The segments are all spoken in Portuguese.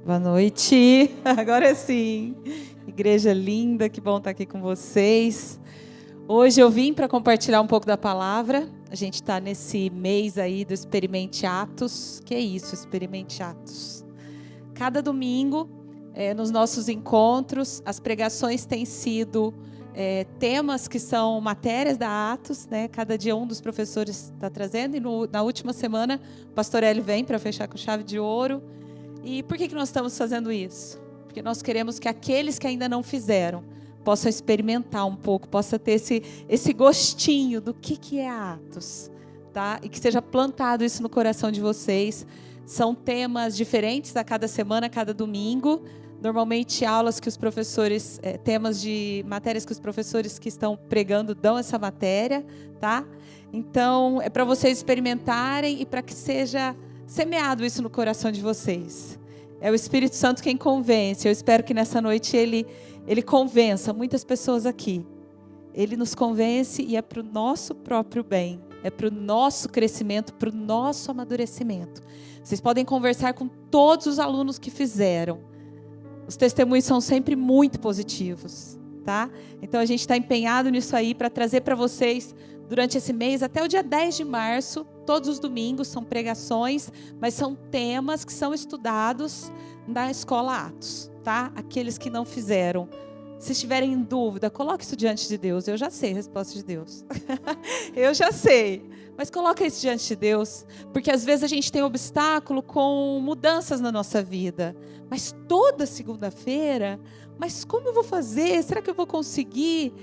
Boa noite, agora sim. Igreja linda, que bom estar aqui com vocês. Hoje eu vim para compartilhar um pouco da palavra. A gente está nesse mês aí do Experimente Atos. Que é isso, Experimente Atos? Cada domingo, nos nossos encontros, as pregações têm sido temas que são matérias da Atos, né? Cada dia um dos professores está trazendo. E na última semana, o pastor Hélio vem para fechar com chave de ouro. E por que nós estamos fazendo isso? Porque nós queremos que aqueles que ainda não fizeram possam experimentar um pouco, possam ter esse gostinho do que é Atos, tá? E que seja plantado isso no coração de vocês. São temas diferentes a cada semana, a cada domingo. Normalmente aulas que os professores, temas de matérias que os professores que estão pregando dão essa matéria, tá? Então é para vocês experimentarem e para que seja semeado isso no coração de vocês. É o Espírito Santo quem convence. Eu espero que nessa noite ele convença muitas pessoas aqui. Ele nos convence e é para o nosso próprio bem. É para o nosso crescimento, para o nosso amadurecimento. Vocês podem conversar com todos os alunos que fizeram. Os testemunhos são sempre muito positivos, tá? Então a gente está empenhado nisso aí para trazer para vocês durante esse mês, até o dia 10 de março, todos os domingos são pregações, mas são temas que são estudados na Escola Atos, tá? Aqueles que não fizeram. Se estiverem em dúvida, coloque isso diante de Deus. Eu já sei a resposta de Deus. Eu já sei. Mas coloque isso diante de Deus, porque às vezes a gente tem obstáculo com mudanças na nossa vida. Mas toda segunda-feira, mas como eu vou fazer? Será que eu vou conseguir?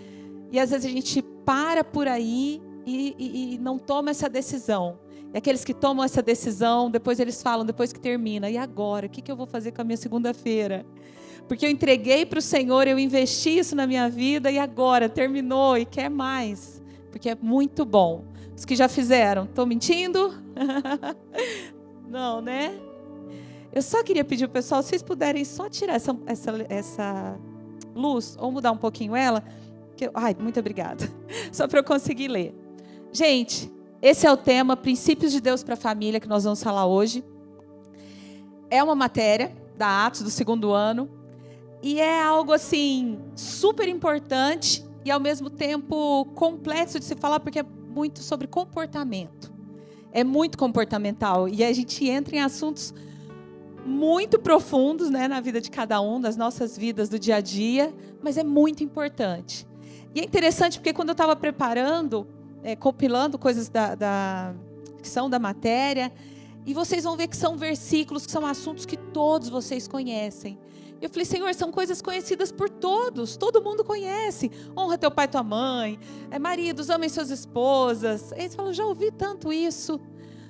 E às vezes a gente para por aí e não toma essa decisão. E aqueles que tomam essa decisão, depois eles falam, depois que termina, e agora? O que eu vou fazer com a minha segunda-feira? Porque eu entreguei para o Senhor, eu investi isso na minha vida e agora terminou e quer mais. Porque é muito bom. Os que já fizeram, estão mentindo? Não, né? Eu só queria pedir ao pessoal, se vocês puderem só tirar essa luz, ou mudar um pouquinho ela. Ai, muito obrigada. Só para eu conseguir ler. Gente, esse é o tema, Princípios de Deus para a Família, que nós vamos falar hoje. É uma matéria da Atos do 2º ano. E é algo, assim, super importante e, ao mesmo tempo, complexo de se falar, porque é muito sobre comportamento. É muito comportamental. E a gente entra em assuntos muito profundos, né, na vida de cada um, das nossas vidas do dia a dia, mas é muito importante. E é interessante porque quando eu estava preparando, compilando coisas que são da matéria, e vocês vão ver que são versículos, que são assuntos que todos vocês conhecem. Eu falei, Senhor, são coisas conhecidas por todos, todo mundo conhece. Honra teu pai e tua mãe, maridos, amem suas esposas. Eles falam, já ouvi tanto isso.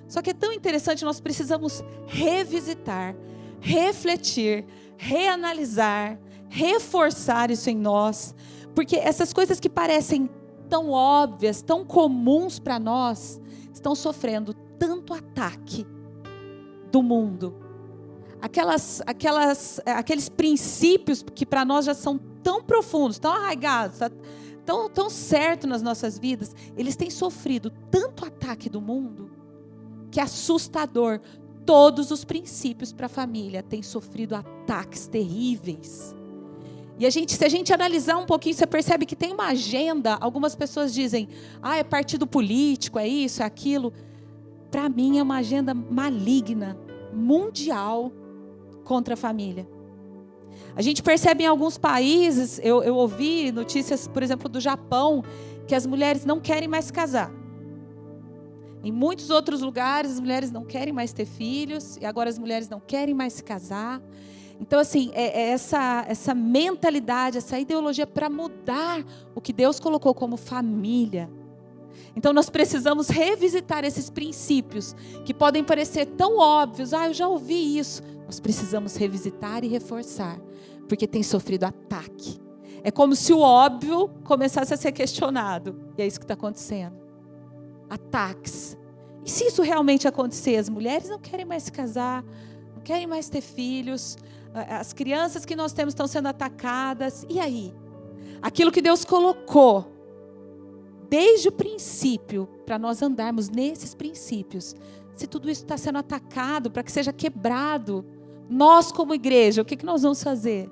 Só que é tão interessante, nós precisamos revisitar, refletir, reanalisar, reforçar isso em nós. Porque essas coisas que parecem tão óbvias, tão comuns para nós, estão sofrendo tanto ataque do mundo. Aqueles princípios que para nós já são tão profundos, tão arraigados, tão certos nas nossas vidas, eles têm sofrido tanto ataque do mundo, que é assustador. Todos os princípios para a família têm sofrido ataques terríveis. E se a gente analisar um pouquinho, você percebe que tem uma agenda. Algumas pessoas dizem, é partido político, é isso, é aquilo. Para mim é uma agenda maligna, mundial, contra a família. A gente percebe em alguns países, eu ouvi notícias, por exemplo, do Japão, que as mulheres não querem mais se casar. Em muitos outros lugares, as mulheres não querem mais ter filhos, e agora as mulheres não querem mais se casar. Então, assim, essa mentalidade, essa ideologia para mudar o que Deus colocou como família. Então, nós precisamos revisitar esses princípios que podem parecer tão óbvios. Eu já ouvi isso. Nós precisamos revisitar e reforçar, porque tem sofrido ataque. É como se o óbvio começasse a ser questionado. E é isso que está acontecendo. Ataques. E se isso realmente acontecer? As mulheres não querem mais se casar, não querem mais ter filhos. As crianças que nós temos estão sendo atacadas. E aí? Aquilo que Deus colocou desde o princípio, para nós andarmos nesses princípios, se tudo isso está sendo atacado, para que seja quebrado, Nós como igreja, o que nós vamos fazer?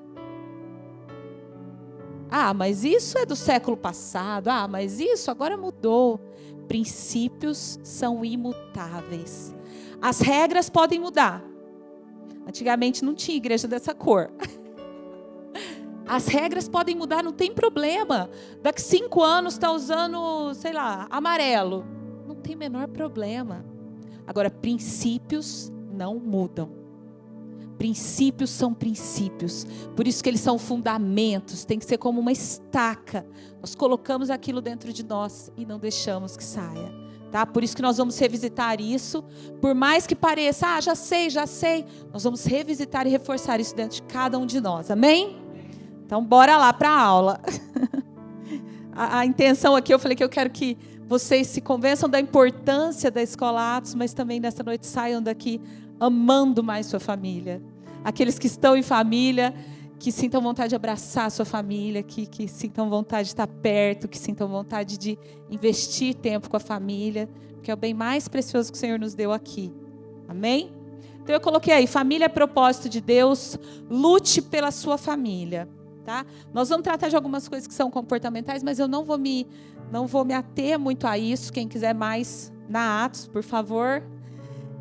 Ah, mas isso é do século passado. Ah, mas isso agora mudou. Princípios são imutáveis. As regras podem mudar. Antigamente não tinha igreja dessa cor. As regras podem mudar, não tem problema. Daqui 5 anos está usando, sei lá, amarelo. Não tem menor problema. Agora, princípios não mudam. Princípios são princípios. Por isso que eles são fundamentos. Tem que ser como uma estaca. Nós colocamos aquilo dentro de nós e não deixamos que saia. Tá? Por isso que nós vamos revisitar isso. Por mais que pareça, já sei. Nós vamos revisitar e reforçar isso dentro de cada um de nós. Amém? Então, bora lá para a aula. A intenção aqui, eu falei que eu quero que vocês se convençam da importância da Escola Atos, mas também nessa noite saiam daqui amando mais sua família. Aqueles que estão em família, que sintam vontade de abraçar a sua família, que sintam vontade de estar perto, que sintam vontade de investir tempo com a família, que é o bem mais precioso que o Senhor nos deu aqui. Amém? Então eu coloquei aí, família é propósito de Deus, lute pela sua família. Tá? Nós vamos tratar de algumas coisas que são comportamentais, mas eu não vou me ater muito a isso. Quem quiser mais na Atos, por favor.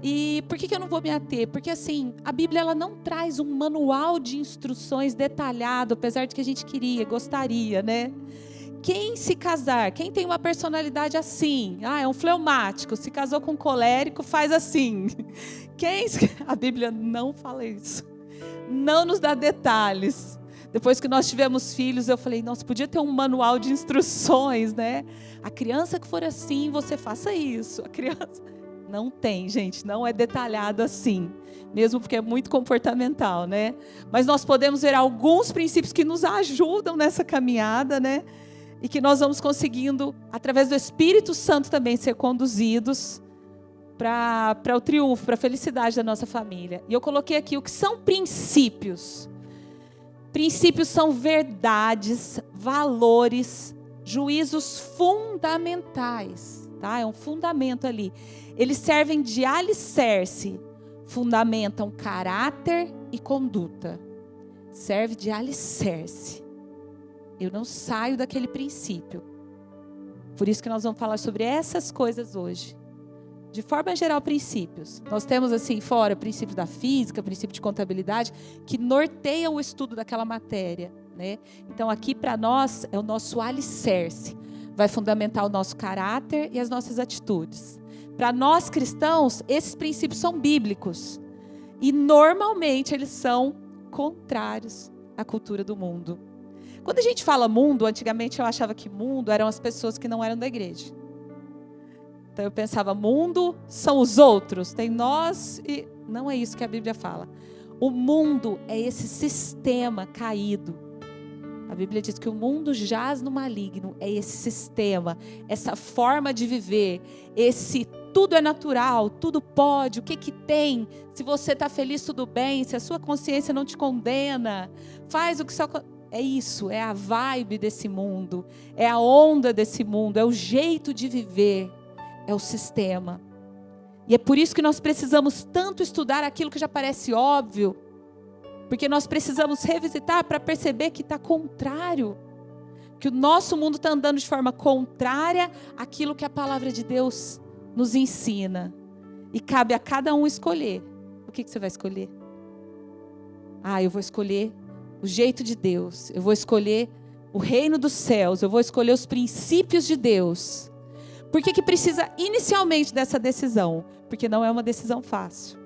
E por que eu não vou me ater? Porque assim, a Bíblia ela não traz um manual de instruções detalhado, apesar de que a gente gostaria, né? Quem se casar, quem tem uma personalidade assim, é um fleumático, se casou com um colérico, faz assim. A Bíblia não fala isso. Não nos dá detalhes. Depois que nós tivemos filhos, eu falei, nossa, podia ter um manual de instruções, né? A criança que for assim, você faça isso. A criança... Não tem, gente, não é detalhado assim. Mesmo porque é muito comportamental, né? Mas nós podemos ver alguns princípios que nos ajudam nessa caminhada, né? E que nós vamos conseguindo, através do Espírito Santo também, ser conduzidos para o triunfo, para a felicidade da nossa família. E eu coloquei aqui o que são princípios. Princípios são verdades, valores, juízos fundamentais, tá? É um fundamento ali. Eles servem de alicerce, fundamentam caráter e conduta. Serve de alicerce. Eu não saio daquele princípio. Por isso que nós vamos falar sobre essas coisas hoje. De forma geral, princípios. Nós temos assim fora princípios da física, princípio de contabilidade, que norteiam o estudo daquela matéria, né? Então aqui para nós é o nosso alicerce. Vai fundamentar o nosso caráter e as nossas atitudes. Para nós cristãos, esses princípios são bíblicos. E normalmente eles são contrários à cultura do mundo. Quando a gente fala mundo, antigamente eu achava que mundo eram as pessoas que não eram da igreja. Então eu pensava, mundo são os outros, tem nós e... Não é isso que a Bíblia fala. O mundo é esse sistema caído. A Bíblia diz que o mundo jaz no maligno, é esse sistema, essa forma de viver, esse tudo é natural, tudo pode, o que tem? Se você está feliz, tudo bem, se a sua consciência não te condena, faz o que só... É isso, é a vibe desse mundo, é a onda desse mundo, é o jeito de viver. É o sistema. E é por isso que nós precisamos tanto estudar aquilo que já parece óbvio. Porque nós precisamos revisitar para perceber que está contrário. Que o nosso mundo está andando de forma contrária àquilo que a palavra de Deus nos ensina. E cabe a cada um escolher. O que você vai escolher? Eu vou escolher o jeito de Deus. Eu vou escolher o reino dos céus. Eu vou escolher os princípios de Deus. Por que precisa inicialmente dessa decisão? Porque não é uma decisão fácil.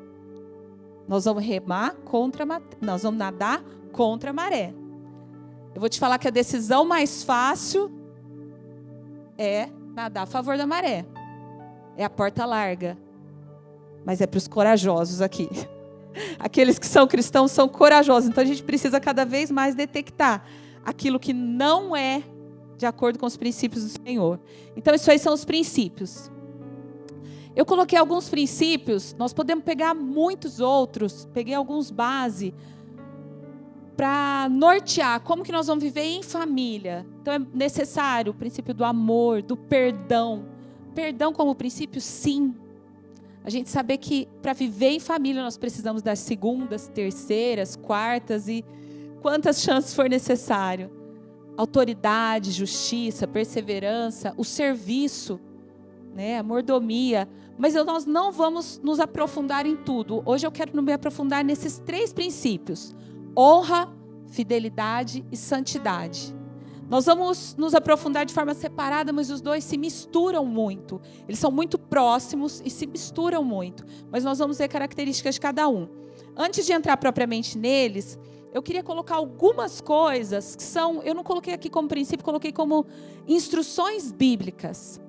Nós vamos nós vamos nadar contra a maré. Eu vou te falar que a decisão mais fácil é nadar a favor da maré. É a porta larga. Mas é para os corajosos aqui. Aqueles que são cristãos são corajosos. Então a gente precisa cada vez mais detectar aquilo que não é de acordo com os princípios do Senhor. Então, isso aí são os princípios. Eu coloquei alguns princípios, nós podemos pegar muitos outros, peguei alguns base, para nortear como que nós vamos viver em família. Então, é necessário o princípio do amor, do perdão. Perdão como princípio, sim. A gente saber que para viver em família nós precisamos das segundas, terceiras, quartas e quantas chances for necessário. Autoridade, justiça, perseverança, o serviço, né, a mordomia. Mas nós não vamos nos aprofundar em tudo. Hoje eu quero me aprofundar nesses 3 princípios: honra, fidelidade e santidade. Nós vamos nos aprofundar de forma separada, mas os dois se misturam muito. Eles são muito próximos e se misturam muito. Mas nós vamos ver características de cada um. Antes de entrar propriamente neles, eu queria colocar algumas coisas que são... Eu não coloquei aqui como princípio, coloquei como instruções bíblicas.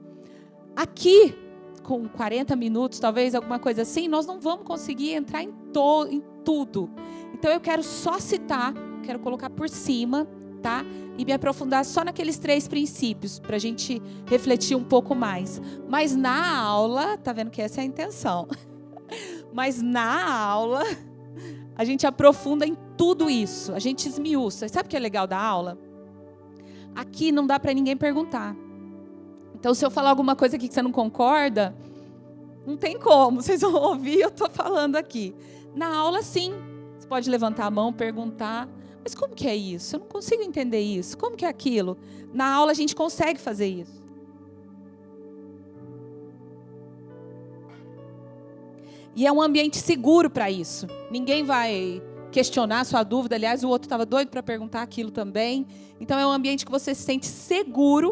Aqui, com 40 minutos, talvez alguma coisa assim, nós não vamos conseguir entrar em tudo. Então eu quero só citar, quero colocar por cima, tá? E me aprofundar só naqueles 3 princípios, para a gente refletir um pouco mais. Mas na aula, tá vendo que essa é a intenção. Mas na aula, a gente aprofunda em tudo isso, a gente esmiuça. Sabe o que é legal da aula? Aqui não dá para ninguém perguntar. Então, se eu falar alguma coisa aqui que você não concorda, não tem como, vocês vão ouvir, eu estou falando aqui. Na aula, sim, você pode levantar a mão, perguntar, mas como que é isso? Eu não consigo entender isso, como que é aquilo? Na aula, a gente consegue fazer isso. E é um ambiente seguro para isso. Ninguém vai questionar a sua dúvida. Aliás, o outro estava doido para perguntar aquilo também. Então, é um ambiente que você se sente seguro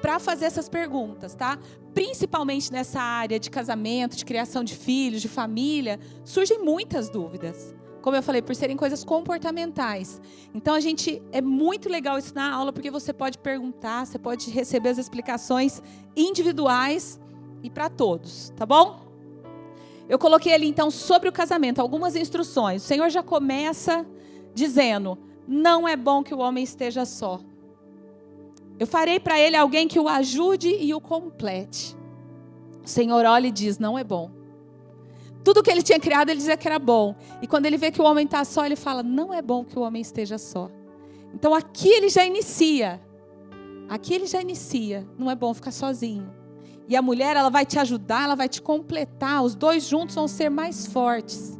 para fazer essas perguntas, tá? Principalmente nessa área de casamento, de criação de filhos, de família, surgem muitas dúvidas. Como eu falei, por serem coisas comportamentais. Então, é muito legal isso na aula, porque você pode perguntar, você pode receber as explicações individuais e para todos, tá bom? Eu coloquei ali, então, sobre o casamento, algumas instruções. O Senhor já começa dizendo: não é bom que o homem esteja só. Eu farei para ele alguém que o ajude e o complete. O Senhor olha e diz: não é bom. Tudo que ele tinha criado, ele dizia que era bom. E quando ele vê que o homem está só, ele fala: não é bom que o homem esteja só. Então aqui ele já inicia. Aqui ele já inicia. Não é bom ficar sozinho. E a mulher, ela vai te ajudar, ela vai te completar. Os dois juntos vão ser mais fortes.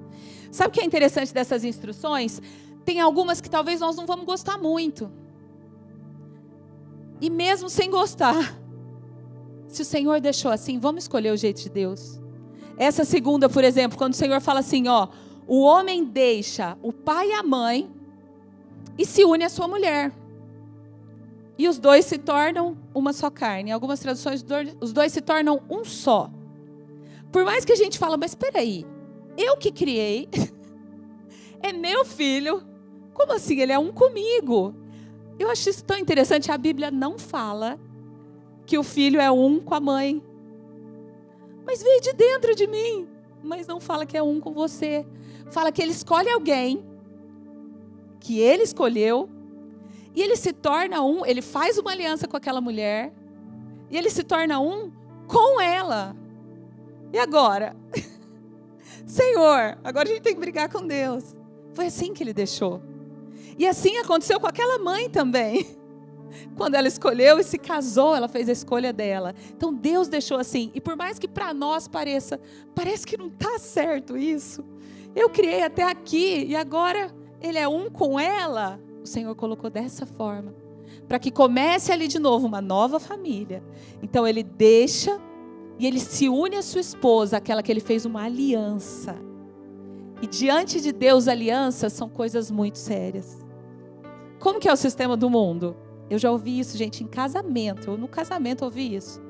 Sabe o que é interessante dessas instruções? Tem algumas que talvez nós não vamos gostar muito. E mesmo sem gostar, se o Senhor deixou assim, vamos escolher o jeito de Deus. Essa segunda, por exemplo, quando o Senhor fala assim, ó, o homem deixa o pai e a mãe e se une à sua mulher. E os dois se tornam uma só carne. Em algumas traduções, os dois se tornam um só. Por mais que a gente fala, mas espera aí, eu que criei, é meu filho, como assim? Ele é um comigo. Eu acho isso tão interessante, a Bíblia não fala que o filho é um com a mãe. Mas veio de dentro de mim. Mas não fala que é um com você. Fala que ele escolhe alguém, que ele escolheu, e ele se torna um, ele faz uma aliança com aquela mulher, e ele se torna um com ela. E agora? Senhor, agora a gente tem que brigar com Deus. Foi assim que ele deixou. E assim aconteceu com aquela mãe também. Quando ela escolheu e se casou, ela fez a escolha dela. Então Deus deixou assim. E por mais que para nós parece que não está certo isso. Eu criei até aqui e agora ele é um com ela. O Senhor colocou dessa forma. Para que comece ali de novo uma nova família. Então ele deixa e ele se une à sua esposa, aquela que ele fez uma aliança. E diante de Deus, alianças são coisas muito sérias. Como que é o sistema do mundo? Eu já ouvi isso, gente, em casamento. Eu no casamento ouvi isso.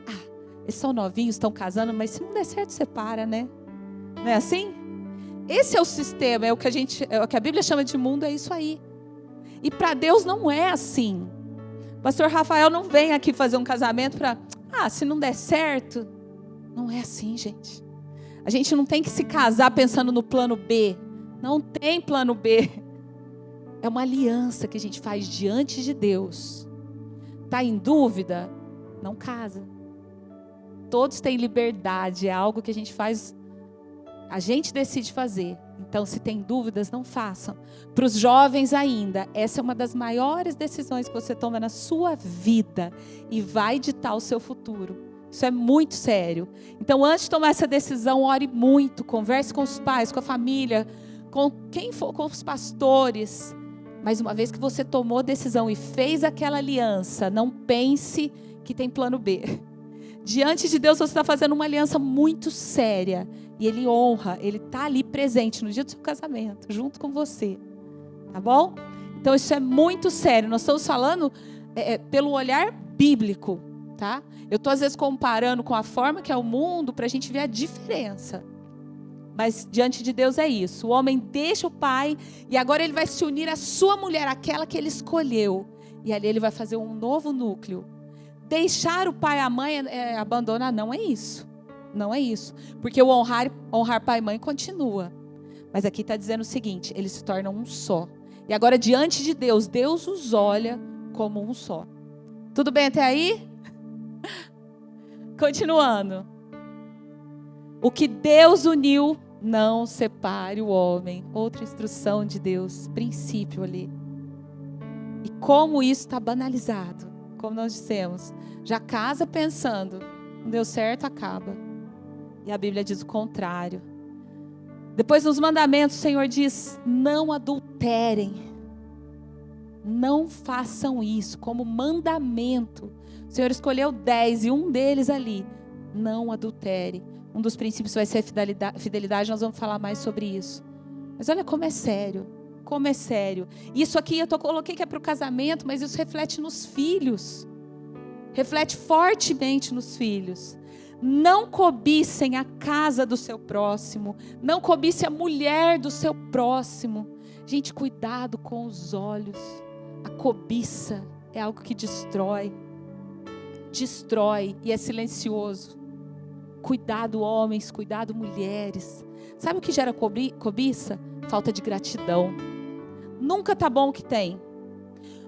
Ah, eles são novinhos, estão casando, mas se não der certo, separa, né? Não é assim? Esse é o sistema, é o que a Bíblia chama de mundo, é isso aí. E para Deus não é assim. O pastor Rafael não vem aqui fazer um casamento para... se não der certo. Não é assim, gente. A gente não tem que se casar pensando no plano B. Não tem plano B. É uma aliança que a gente faz diante de Deus. Está em dúvida? Não casa. Todos têm liberdade. É algo que a gente faz... A gente decide fazer. Então, se tem dúvidas, não façam. Para os jovens ainda, essa é uma das maiores decisões que você toma na sua vida. E vai ditar o seu futuro. Isso é muito sério. Então, antes de tomar essa decisão, ore muito, converse com os pais, com a família, com quem for, com os pastores. Mas uma vez que você tomou a decisão e fez aquela aliança, não pense que tem plano B. Diante de Deus, você está fazendo uma aliança muito séria. E Ele honra, Ele está ali presente no dia do seu casamento, junto com você. Tá bom? Então, isso é muito sério. Nós estamos falando pelo olhar bíblico. Tá? Eu estou às vezes comparando com a forma que é o mundo para a gente ver a diferença. Mas diante de Deus é isso. O homem deixa o pai e agora ele vai se unir à sua mulher, aquela que ele escolheu. E ali ele vai fazer um novo núcleo. Deixar o pai e a mãe abandonar, não é isso. Não é isso. Porque o honrar pai e mãe continua. Mas aqui está dizendo o seguinte, eles se tornam um só. E agora diante de Deus, Deus os olha como um só. Tudo bem até aí? Continuando. O que Deus uniu, não separe o homem. Outra instrução de Deus, princípio ali. E como isso está banalizado, como nós dissemos. Já casa pensando, não deu certo, acaba. E a Bíblia diz o contrário. Depois nos mandamentos o Senhor diz, não adulterem. Não façam isso como mandamento. O Senhor escolheu 10 e um deles ali, não adultere. Um dos princípios vai ser a fidelidade, nós vamos falar mais sobre isso. Mas olha como é sério, como é sério. Isso aqui eu coloquei que é para o casamento, mas isso reflete nos filhos. Reflete fortemente nos filhos. Não cobicem a casa do seu próximo, não cobice a mulher do seu próximo. Gente, cuidado com os olhos. A cobiça é algo que destrói e é silencioso. Cuidado homens, cuidado mulheres. Sabe o que gera cobiça? Falta de gratidão. Nunca tá bom o que tem.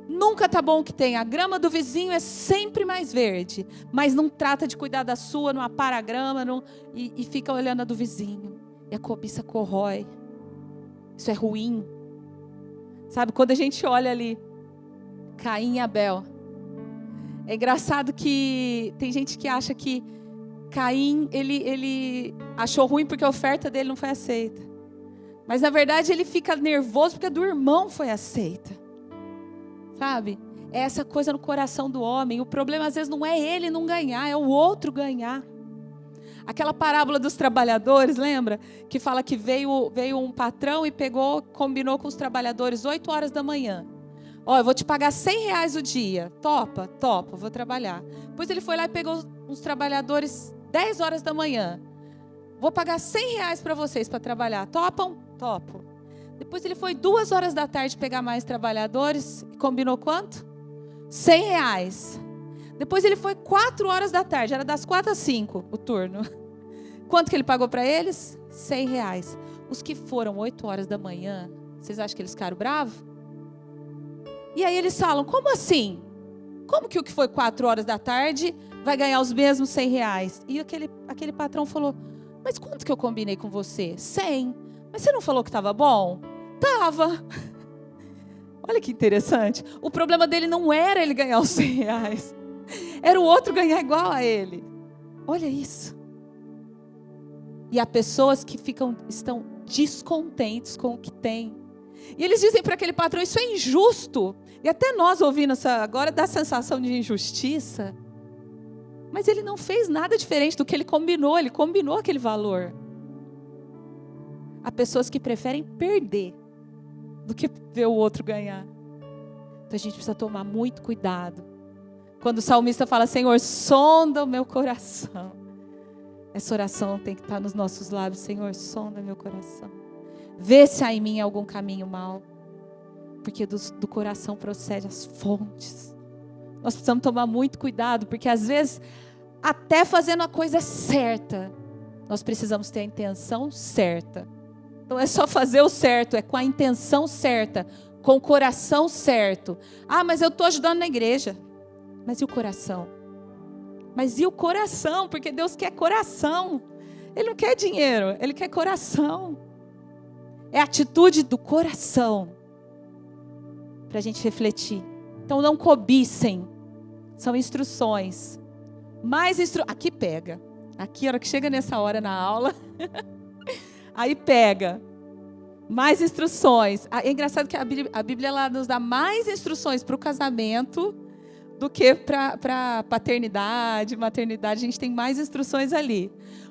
Nunca tá bom o que tem. A grama do vizinho é sempre mais verde, mas não trata de cuidar da sua, não apara a grama e fica olhando a do vizinho. E a cobiça corrói. Isso é ruim. Sabe, quando a gente olha ali Caim e Abel, é engraçado que tem gente que acha que Caim, ele achou ruim porque a oferta dele não foi aceita. Mas na verdade ele fica nervoso porque a do irmão foi aceita. Sabe? É essa coisa no coração do homem. O problema às vezes não é ele não ganhar, é o outro ganhar. Aquela parábola dos trabalhadores, lembra? Que fala que veio um patrão e combinou com os trabalhadores 8 horas da manhã. Ó, eu vou te pagar R$100 o dia. Topa, vou trabalhar. Depois ele foi lá e pegou uns trabalhadores 10 horas da manhã. Vou pagar R$100 para vocês para trabalhar. Topam? Topo. Depois ele foi 2 horas da tarde pegar mais trabalhadores e combinou quanto? R$100. Depois ele foi 4 horas da tarde, era das 4 às 5 o turno. Quanto que ele pagou para eles? R$100. Os que foram 8 horas da manhã, vocês acham que eles ficaram bravos? E aí eles falam, como assim? Como que o que foi 4 horas da tarde vai ganhar os mesmos R$100? E aquele patrão falou, mas quanto que eu combinei com você? 100. Mas você não falou que estava bom? Tava. Olha que interessante. O problema dele não era ele ganhar os R$100. Era o outro ganhar igual a ele. Olha isso. E há pessoas que estão descontentes com o que têm. E eles dizem para aquele patrão, isso é injusto. E até nós ouvindo agora dá a sensação de injustiça. Mas ele não fez nada diferente do que ele combinou aquele valor. Há pessoas que preferem perder do que ver o outro ganhar. Então a gente precisa tomar muito cuidado. Quando o salmista fala, Senhor, sonda o meu coração. Essa oração tem que estar nos nossos lábios. Senhor, sonda meu coração. Vê se há em mim algum caminho mau. Porque do coração procede as fontes. Nós precisamos tomar muito cuidado, porque às vezes, até fazendo a coisa certa, nós precisamos ter a intenção certa. Não é só fazer o certo, é com a intenção certa, com o coração certo. Ah, mas eu estou ajudando na igreja. Mas e o coração? Mas e o coração? Porque Deus quer coração. Ele não quer dinheiro, Ele quer coração. É a atitude do coração. Para a gente refletir. Então não cobicem. São instruções. Aqui pega. Aqui, a hora que chega nessa hora na aula, aí pega. Mais instruções. É engraçado que a Bíblia ela nos dá mais instruções para o casamento do que para paternidade, maternidade. A gente tem mais instruções ali.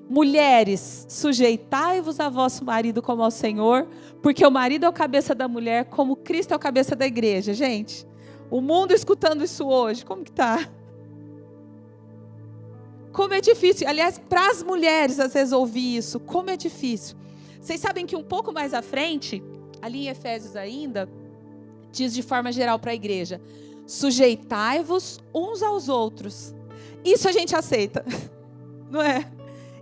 Mulheres, sujeitai-vos a vosso marido como ao Senhor, porque o marido é o cabeça da mulher, como Cristo é o cabeça da igreja. Gente, o mundo escutando isso hoje, como que está? Como é difícil. Aliás, para as mulheres, às vezes, ouvir isso, como é difícil. Vocês sabem que um pouco mais à frente, ali em Efésios ainda, diz de forma geral para a igreja: sujeitai-vos uns aos outros. Isso a gente aceita, não é?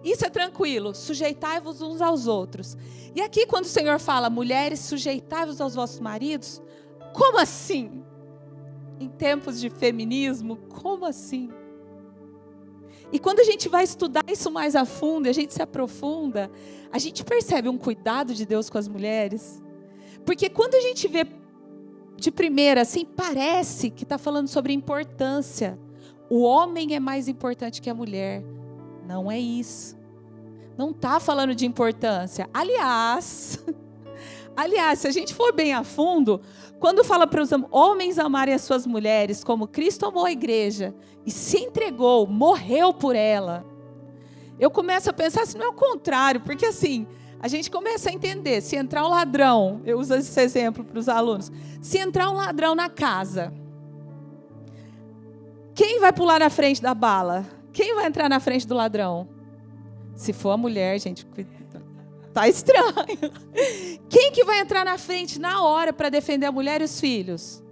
Isso é tranquilo, sujeitai-vos uns aos outros. E aqui quando o Senhor fala, mulheres, sujeitai-vos aos vossos maridos, como assim? Em tempos de feminismo, como assim? E quando a gente vai estudar isso mais a fundo, a gente se aprofunda, a gente percebe um cuidado de Deus com as mulheres. Porque quando a gente vê de primeira, assim, parece que está falando sobre importância. O homem é mais importante que a mulher. Não é isso. Não está falando de importância. Aliás, se a gente for bem a fundo, quando fala para os homens amarem as suas mulheres como Cristo amou a igreja e se entregou, morreu por ela, eu começo a pensar se não é o contrário, porque assim, a gente começa a entender, se entrar um ladrão, eu uso esse exemplo para os alunos, se entrar um ladrão na casa, quem vai pular na frente da bala? Quem vai entrar na frente do ladrão? Se for a mulher, gente, tá estranho. Quem que vai entrar na frente na hora para defender a mulher e os filhos?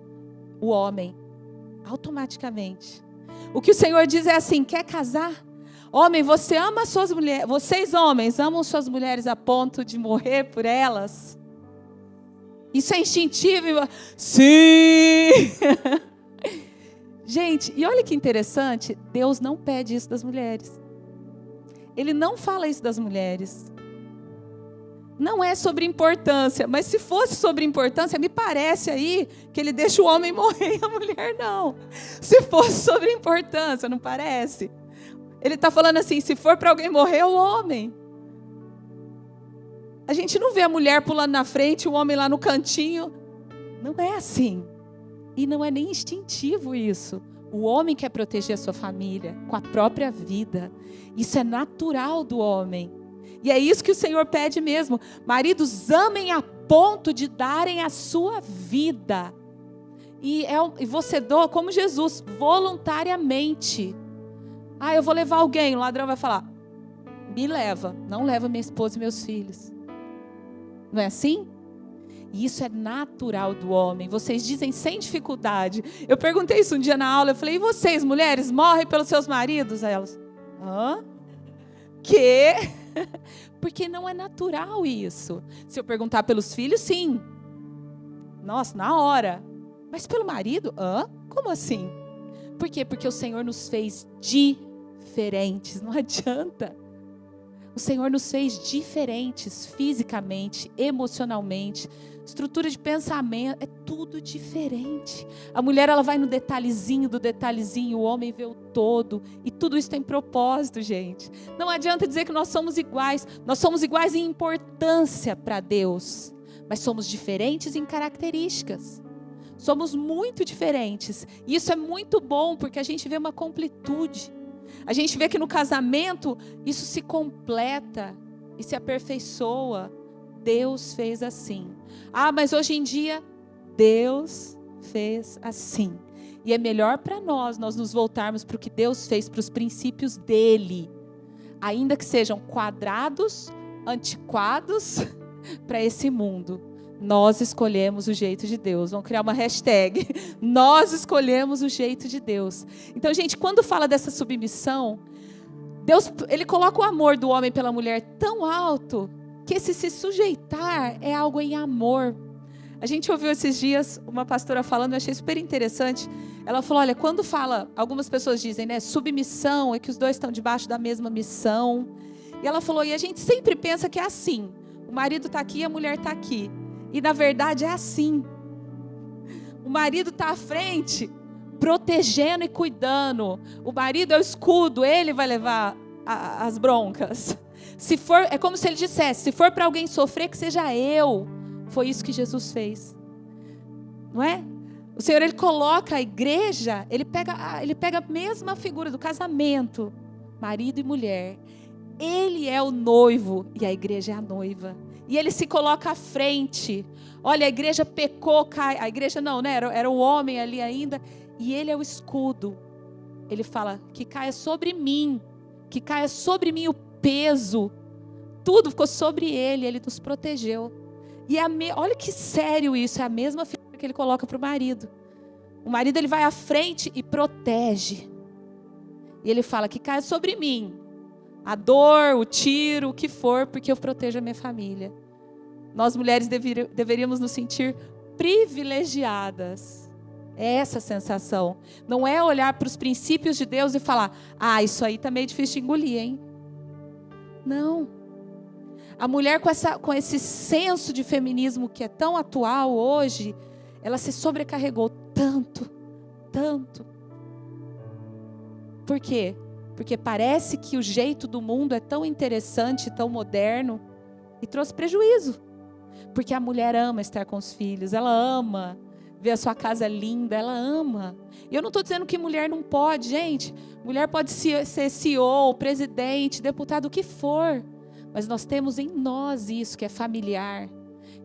O homem. Automaticamente. O que o Senhor diz é assim: quer casar? Homem, você ama as suas mulheres. Vocês, homens, amam suas mulheres a ponto de morrer por elas? Isso é instintivo? Sim! Gente, e olha que interessante, Deus não pede isso das mulheres. Ele não fala isso das mulheres. Não é sobre importância, mas se fosse sobre importância, me parece aí que ele deixa o homem morrer e a mulher não. Se fosse sobre importância, não parece? Ele está falando assim, se for para alguém morrer, é o homem. A gente não vê a mulher pulando na frente, o homem lá no cantinho. Não é assim. E não é nem instintivo isso. O homem quer proteger a sua família com a própria vida. Isso é natural do homem. E é isso que o Senhor pede mesmo. Maridos, amem a ponto de darem a sua vida. E você doa como Jesus, voluntariamente. Ah, eu vou levar alguém. O ladrão vai falar: me leva. Não leva minha esposa e meus filhos. Não é assim? E isso é natural do homem. Vocês dizem sem dificuldade. Eu perguntei isso um dia na aula. Eu falei: e vocês, mulheres, morrem pelos seus maridos? Aí elas: hã? Quê? Porque não é natural isso. Se eu perguntar pelos filhos, sim. Nossa, na hora. Mas pelo marido? Hã? Como assim? Por quê? Porque o Senhor nos fez diferentes. Não adianta. O Senhor nos fez diferentes fisicamente, emocionalmente, estrutura de pensamento, é tudo diferente. A mulher, ela vai no detalhezinho do detalhezinho, o homem vê o todo, e tudo isso tem propósito, gente. Não adianta dizer que nós somos iguais em importância para Deus, mas somos diferentes em características. Somos muito diferentes, e isso é muito bom, porque a gente vê uma completude. A gente vê que no casamento isso se completa e se aperfeiçoa. Deus fez assim. Ah, mas hoje em dia Deus fez assim. E é melhor para nós nos voltarmos para o que Deus fez, para os princípios dele. Ainda que sejam quadrados, antiquados para esse mundo. Nós escolhemos o jeito de Deus. Vamos criar uma hashtag. Nós escolhemos o jeito de Deus. Então, gente, quando fala dessa submissão, Deus, ele coloca o amor do homem pela mulher tão alto, que esse se sujeitar é algo em amor. A gente ouviu esses dias uma pastora falando, eu achei super interessante. Ela falou, olha, quando fala, algumas pessoas dizem, né, submissão, é que os dois estão debaixo da mesma missão. E ela falou, e a gente sempre pensa que é assim. O marido está aqui e a mulher está aqui. E na verdade é assim. O marido está à frente protegendo e cuidando. O marido é o escudo, ele vai levar as broncas. Se for, é como se ele dissesse, se for para alguém sofrer, que seja eu. Foi isso que Jesus fez. Não é? O Senhor, Ele coloca a igreja, Ele pega a mesma figura do casamento, marido e mulher. Ele é o noivo e a igreja é a noiva. E Ele se coloca à frente. Olha, a igreja pecou, cai. A igreja não, né? Era o homem ali ainda. E Ele é o escudo. Ele fala, que caia sobre mim. Que caia sobre mim o peso. Tudo ficou sobre Ele. Ele nos protegeu. E olha que sério isso. É a mesma figura que Ele coloca para o marido. O marido, ele vai à frente e protege. E Ele fala, que caia sobre mim. A dor, o tiro, o que for, porque eu protejo a minha família. Nós mulheres deveríamos nos sentir privilegiadas. É essa a sensação. Não é olhar para os princípios de Deus e falar, isso aí tá meio difícil de engolir, hein? Não. A mulher com esse senso de feminismo que é tão atual hoje, ela se sobrecarregou tanto. Por quê? Porque parece que o jeito do mundo é tão interessante, tão moderno, e trouxe prejuízo. Porque a mulher ama estar com os filhos, ela ama ver a sua casa linda, ela ama. E eu não estou dizendo que mulher não pode, gente. Mulher pode ser CEO, presidente, deputado, o que for. Mas nós temos em nós isso, que é familiar.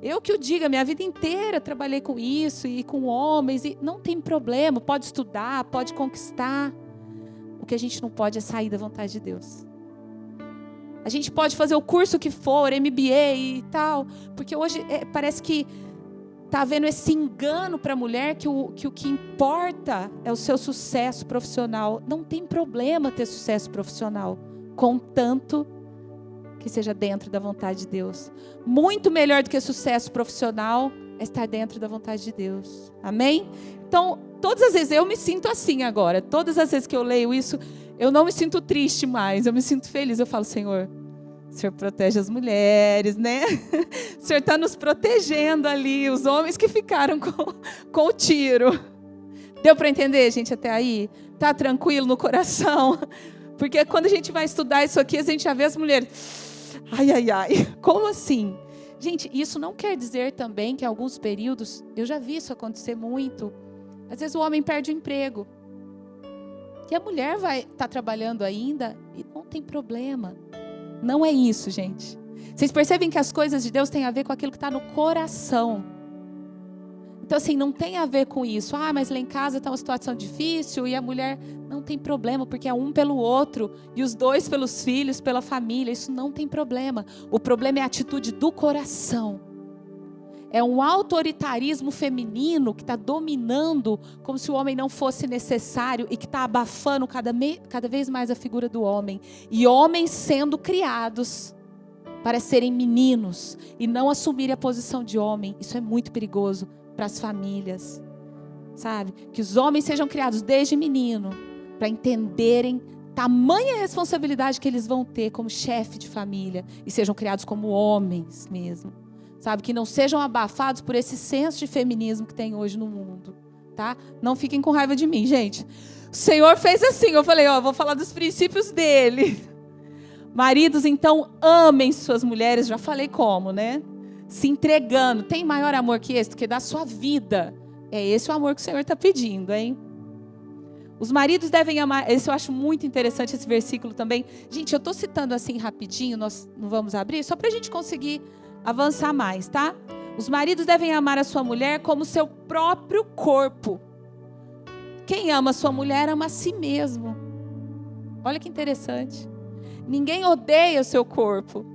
Eu que o diga, minha vida inteira trabalhei com isso e com homens, e não tem problema, pode estudar, pode conquistar. O que a gente não pode é sair da vontade de Deus. A gente pode fazer o curso que for, MBA e tal, porque hoje parece que está havendo esse engano para a mulher que o que importa é o seu sucesso profissional. Não tem problema ter sucesso profissional, contanto que seja dentro da vontade de Deus. Muito melhor do que sucesso profissional é estar dentro da vontade de Deus. Amém? Então, todas as vezes eu me sinto assim agora. Todas as vezes que eu leio isso, eu não me sinto triste mais. Eu me sinto feliz. Eu falo, Senhor, o Senhor protege as mulheres, né? O Senhor está nos protegendo ali. Os homens que ficaram com o tiro. Deu para entender, gente, até aí? Tá tranquilo no coração? Porque quando a gente vai estudar isso aqui, a gente já vê as mulheres... Ai. Como assim? Gente, isso não quer dizer também que em alguns períodos, eu já vi isso acontecer muito. Às vezes o homem perde o emprego. E a mulher vai estar trabalhando ainda e não tem problema. Não é isso, gente. Vocês percebem que as coisas de Deus têm a ver com aquilo que está no coração. Então, assim, não tem a ver com isso. Mas lá em casa está uma situação difícil e a mulher não tem problema, porque é um pelo outro e os dois pelos filhos, pela família. Isso não tem problema. O problema é a atitude do coração. É um autoritarismo feminino que está dominando como se o homem não fosse necessário e que está abafando cada vez mais a figura do homem. E homens sendo criados para serem meninos e não assumirem a posição de homem. Isso é muito perigoso para as famílias, sabe? Que os homens sejam criados desde menino para entenderem tamanha responsabilidade que eles vão ter como chefe de família e sejam criados como homens mesmo. Sabe, que não sejam abafados por esse senso de feminismo que tem hoje no mundo, tá? Não fiquem com raiva de mim, gente. O Senhor fez assim, eu falei, vou falar dos princípios dele. Maridos, então, amem suas mulheres, já falei como, né? Se entregando. Tem maior amor que esse, do que dar sua vida. É esse o amor que o Senhor está pedindo, hein? Os maridos devem amar, esse eu acho muito interessante, esse versículo também. Gente, eu estou citando assim rapidinho, nós não vamos abrir, só para a gente conseguir avançar mais, tá? Os maridos devem amar a sua mulher como seu próprio corpo. Quem ama a sua mulher ama a si mesmo. Olha que interessante. Ninguém odeia o seu corpo.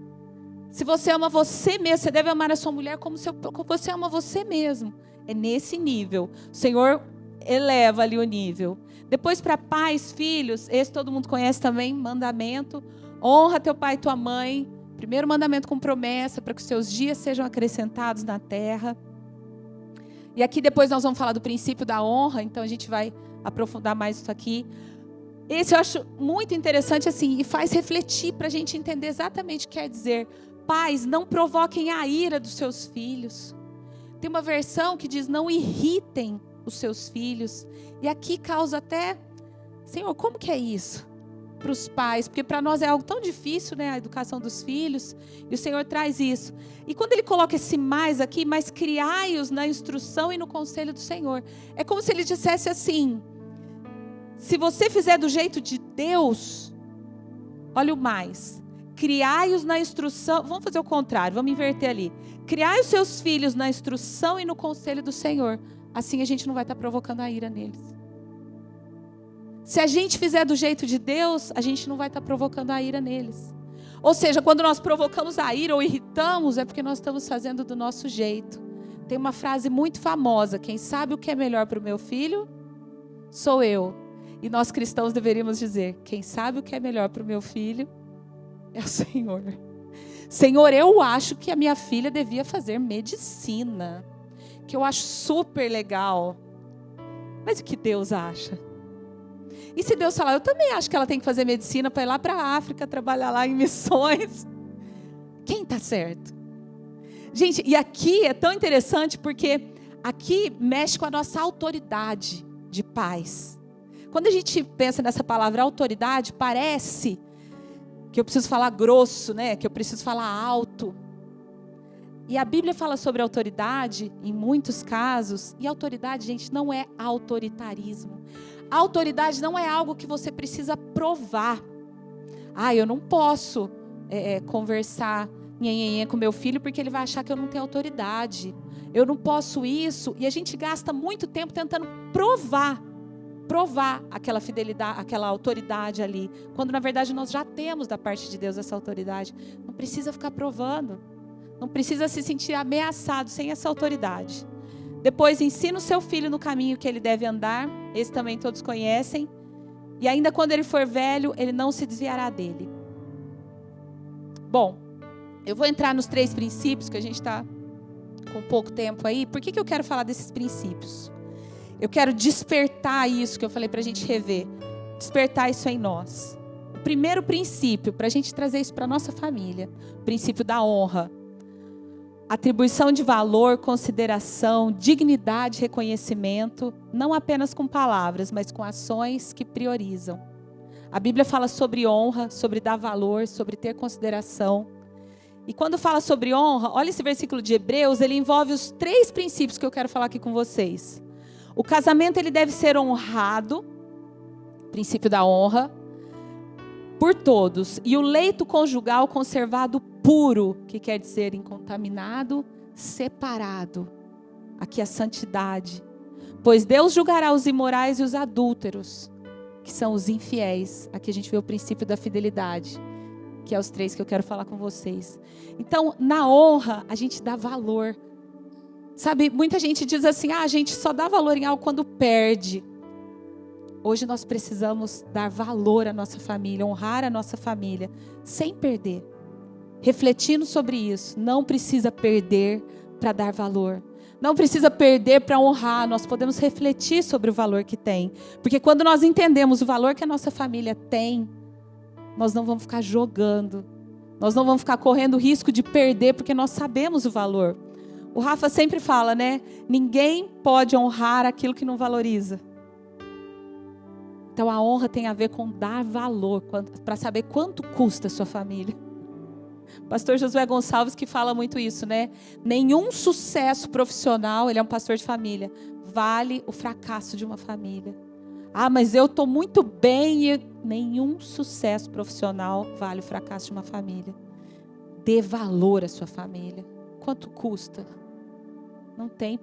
Se você ama você mesmo, você deve amar a sua mulher como você ama você mesmo. É nesse nível. O Senhor eleva ali o nível. Depois para pais, filhos, esse todo mundo conhece também, mandamento. Honra teu pai e tua mãe. Primeiro mandamento com promessa, para que os seus dias sejam acrescentados na terra. E aqui depois nós vamos falar do princípio da honra, então a gente vai aprofundar mais isso aqui. Esse eu acho muito interessante assim, e faz refletir para a gente entender exatamente o que quer dizer. Pais, não provoquem a ira dos seus filhos. Tem uma versão que diz, não irritem os seus filhos. E aqui causa até, Senhor, como que é isso para os pais? Porque para nós é algo tão difícil, né? A educação dos filhos. E o Senhor traz isso. E quando Ele coloca esse mais aqui, mas criai-os na instrução e no conselho do Senhor. É como se Ele dissesse assim, se você fizer do jeito de Deus, olha o mais. Criai-os na instrução, vamos fazer o contrário, vamos inverter ali. Criai os seus filhos na instrução e no conselho do Senhor. Assim a gente não vai estar provocando a ira neles. Se a gente fizer do jeito de Deus, a gente não vai estar provocando a ira neles. Ou seja, quando nós provocamos a ira ou irritamos, é porque nós estamos fazendo do nosso jeito. Tem uma frase muito famosa, quem sabe o que é melhor para o meu filho, sou eu. E nós cristãos deveríamos dizer, quem sabe o que é melhor para o meu filho, é o Senhor. Senhor, eu acho que a minha filha devia fazer medicina, que eu acho super legal. Mas o que Deus acha? E se Deus falar, eu também acho que ela tem que fazer medicina para ir lá para a África, trabalhar lá em missões. Quem está certo? Gente, e aqui é tão interessante porque aqui mexe com a nossa autoridade de pais. Quando a gente pensa nessa palavra autoridade, parece que eu preciso falar grosso, né? Que eu preciso falar alto. E a Bíblia fala sobre autoridade em muitos casos. E autoridade, gente, não é autoritarismo. A autoridade não é algo que você precisa provar. Eu não posso conversar com meu filho porque ele vai achar que eu não tenho autoridade. Eu não posso isso. E a gente gasta muito tempo tentando provar aquela fidelidade, aquela autoridade ali. Quando na verdade nós já temos da parte de Deus essa autoridade. Não precisa ficar provando. Não precisa se sentir ameaçado sem essa autoridade. Depois ensina o seu filho no caminho que ele deve andar. Esse também todos conhecem. E ainda quando ele for velho, ele não se desviará dele. Bom, eu vou entrar nos 3 princípios, que a gente está com pouco tempo aí. Por que eu quero falar desses princípios? Eu quero despertar isso que eu falei para a gente rever. Despertar isso em nós. O primeiro princípio, para a gente trazer isso para a nossa família. O princípio da honra. Atribuição de valor, consideração, dignidade, reconhecimento, não apenas com palavras, mas com ações que priorizam. A Bíblia fala sobre honra, sobre dar valor, sobre ter consideração. E quando fala sobre honra, olha esse versículo de Hebreus, ele envolve os 3 princípios que eu quero falar aqui com vocês. O casamento ele deve ser honrado, princípio da honra, por todos. E o leito conjugal conservado puro, que quer dizer incontaminado, separado. Aqui a santidade. Pois Deus julgará os imorais e os adúlteros, que são os infiéis. Aqui a gente vê o princípio da fidelidade, que é os 3 que eu quero falar com vocês. Então, na honra, a gente dá valor. Sabe, muita gente diz assim, a gente só dá valor em algo quando perde. Hoje nós precisamos dar valor à nossa família, honrar a nossa família, sem perder. Refletindo sobre isso, não precisa perder para dar valor. Não precisa perder para honrar, nós podemos refletir sobre o valor que tem. Porque quando nós entendemos o valor que a nossa família tem, nós não vamos ficar jogando. Nós não vamos ficar correndo o risco de perder, porque nós sabemos o valor. O Rafa sempre fala, né? Ninguém pode honrar aquilo que não valoriza. Então a honra tem a ver com dar valor, para saber quanto custa a sua família. Pastor Josué Gonçalves que fala muito isso, né? Nenhum sucesso profissional, ele é um pastor de família, vale o fracasso de uma família. Mas eu estou muito bem. Nenhum sucesso profissional vale o fracasso de uma família. Dê valor à sua família. Quanto custa? Não tem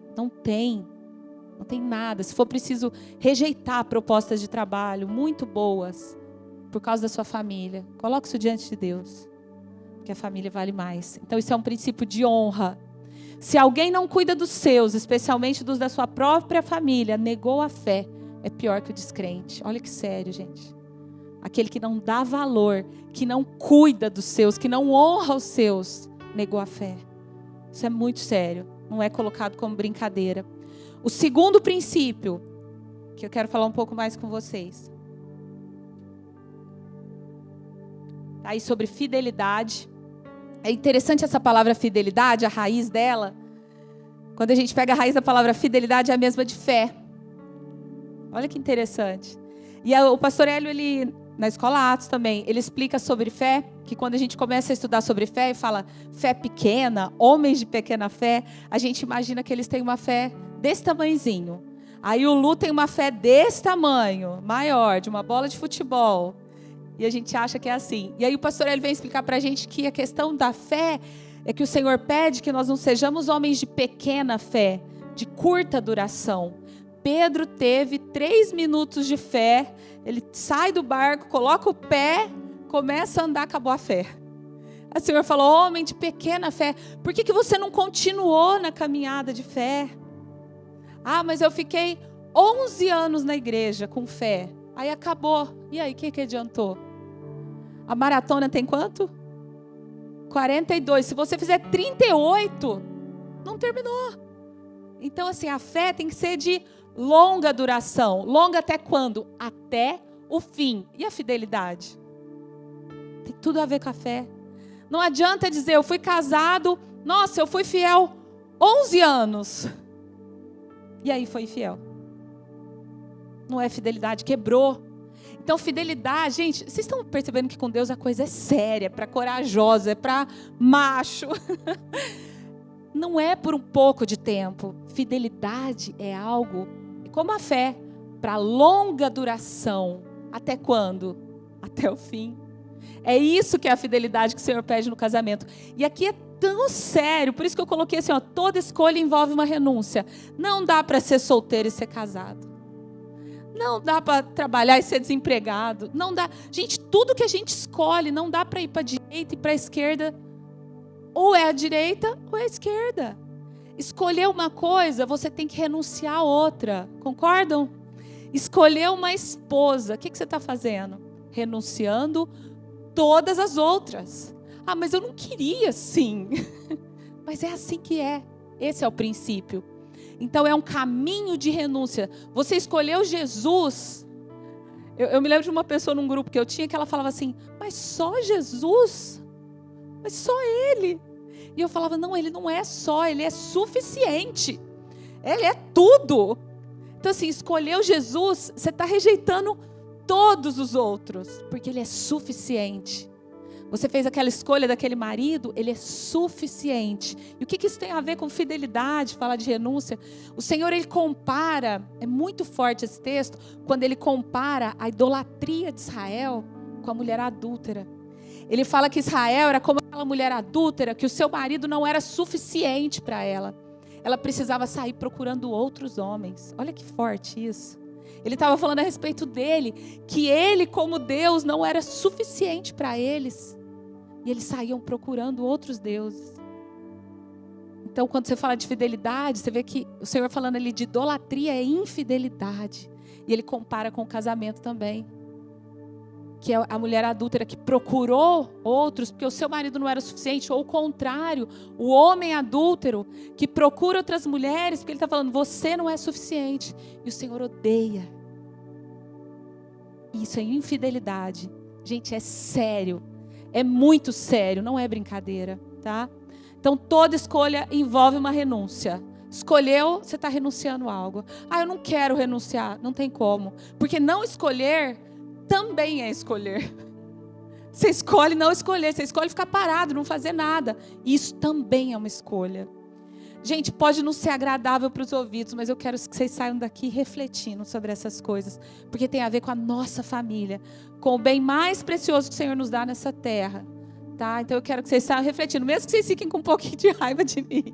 nada. Se for preciso rejeitar propostas de trabalho muito boas por causa da sua família, coloque isso diante de Deus, porque a família vale mais. Então isso é um princípio de honra. Se alguém não cuida dos seus, especialmente dos da sua própria família, negou a fé, é pior que o descrente. Olha que sério, gente. Aquele que não dá valor, que não cuida dos seus, que não honra os seus, negou a fé. Isso é muito sério. Não é colocado como brincadeira. O segundo princípio, que eu quero falar um pouco mais com vocês. Aí sobre fidelidade. É interessante essa palavra fidelidade, a raiz dela. Quando a gente pega a raiz da palavra fidelidade, é a mesma de fé. Olha que interessante. E o pastor Hélio, ele, na Escola Atos também, ele explica sobre fé, que quando a gente começa a estudar sobre fé e fala fé pequena, homens de pequena fé, a gente imagina que eles têm uma fé desse tamanhozinho. Aí o Lu tem uma fé desse tamanho, maior, de uma bola de futebol. E a gente acha que é assim. E aí o pastor Hélio vem explicar para a gente que a questão da fé é que o Senhor pede que nós não sejamos homens de pequena fé, de curta duração. Pedro teve 3 minutos de fé, ele sai do barco, coloca o pé, começa a andar, acabou a fé. O Senhor falou, homem de pequena fé, por que você não continuou na caminhada de fé? Ah, mas eu fiquei 11 anos na igreja com fé, aí acabou. E aí, o que adiantou? A maratona tem quanto? 42. Se você fizer 38, não terminou. Então, assim, a fé tem que ser de longa duração. Longa até quando? Até o fim. E a fidelidade? Tem tudo a ver com a fé. Não adianta dizer, eu fui casado, nossa, eu fui fiel 11 anos. E aí foi infiel. Não é fidelidade, quebrou. Então, fidelidade, gente, vocês estão percebendo que com Deus a coisa é séria, é para corajosa, é para macho. Não é por um pouco de tempo. Fidelidade é algo, como a fé, para longa duração. Até quando? Até o fim. É isso que é a fidelidade que o Senhor pede no casamento. E aqui é tão sério, por isso que eu coloquei assim, ó, toda escolha envolve uma renúncia. Não dá para ser solteiro e ser casado. Não dá para trabalhar e ser desempregado. Não dá. Gente, tudo que a gente escolhe, não dá para ir para a direita e para a esquerda. Ou é a direita ou é a esquerda. Escolher uma coisa, você tem que renunciar a outra. Concordam? Escolher uma esposa, o que você está fazendo? Renunciando todas as outras. Ah, mas eu não queria assim. Mas é assim que é. Esse é o princípio. Então é um caminho de renúncia. Você escolheu Jesus. Eu me lembro de uma pessoa num grupo que eu tinha que ela falava assim, mas só Jesus? Mas só Ele? E eu falava, não, Ele não é só, Ele é suficiente. Ele é tudo. Então assim, escolheu Jesus, você está rejeitando todos os outros, porque Ele é suficiente. Você fez aquela escolha daquele marido, ele é suficiente. E o que isso tem a ver com fidelidade, falar de renúncia? O Senhor, Ele compara, é muito forte esse texto, quando Ele compara a idolatria de Israel com a mulher adúltera. Ele fala que Israel era como aquela mulher adúltera, que o seu marido não era suficiente para ela. Ela precisava sair procurando outros homens. Olha que forte isso. Ele estava falando a respeito dele, que ele como Deus não era suficiente para eles. E eles saíam procurando outros deuses. Então quando você fala de fidelidade, você vê que o Senhor falando ali de idolatria é infidelidade. E Ele compara com o casamento também. Que é a mulher adúltera que procurou outros, porque o seu marido não era suficiente. Ou o contrário, o homem adúltero que procura outras mulheres, porque ele está falando, você não é suficiente. E o Senhor odeia. Isso é infidelidade. Gente, é sério. É muito sério, não é brincadeira, tá? Então, toda escolha envolve uma renúncia. Escolheu, você está renunciando a algo. Ah, eu não quero renunciar. Não tem como. Porque não escolher também é escolher. Você escolhe não escolher. Você escolhe ficar parado, não fazer nada. Isso também é uma escolha. Gente, pode não ser agradável para os ouvidos, mas eu quero que vocês saiam daqui refletindo sobre essas coisas, porque tem a ver com a nossa família, com o bem mais precioso que o Senhor nos dá nessa terra, tá? Então eu quero que vocês saiam refletindo, mesmo que vocês fiquem com um pouquinho de raiva de mim.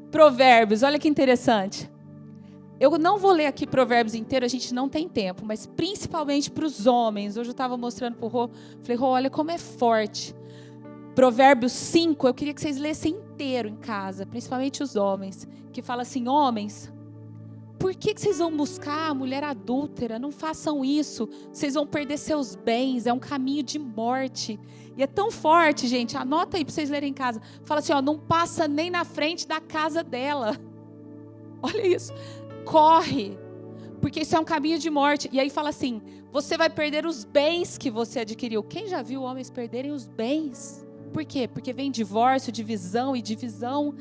Provérbios, olha que interessante. Eu não vou ler aqui Provérbios inteiro, a gente não tem tempo, mas principalmente para os homens. Hoje eu estava mostrando para o Rô, falei, Rô, olha como é forte. Provérbios 5, eu queria que vocês lessem inteiro em casa, principalmente os homens, que fala assim, homens, por que vocês vão buscar a mulher adúltera? Não façam isso, vocês vão perder seus bens, é um caminho de morte. E é tão forte, gente, anota aí para vocês lerem em casa. Fala assim, ó, não passa nem na frente da casa dela. Olha isso, corre, porque isso é um caminho de morte. E aí fala assim, você vai perder os bens que você adquiriu. Quem já viu homens perderem os bens? Por quê? Porque vem divórcio, divisão, e divisão,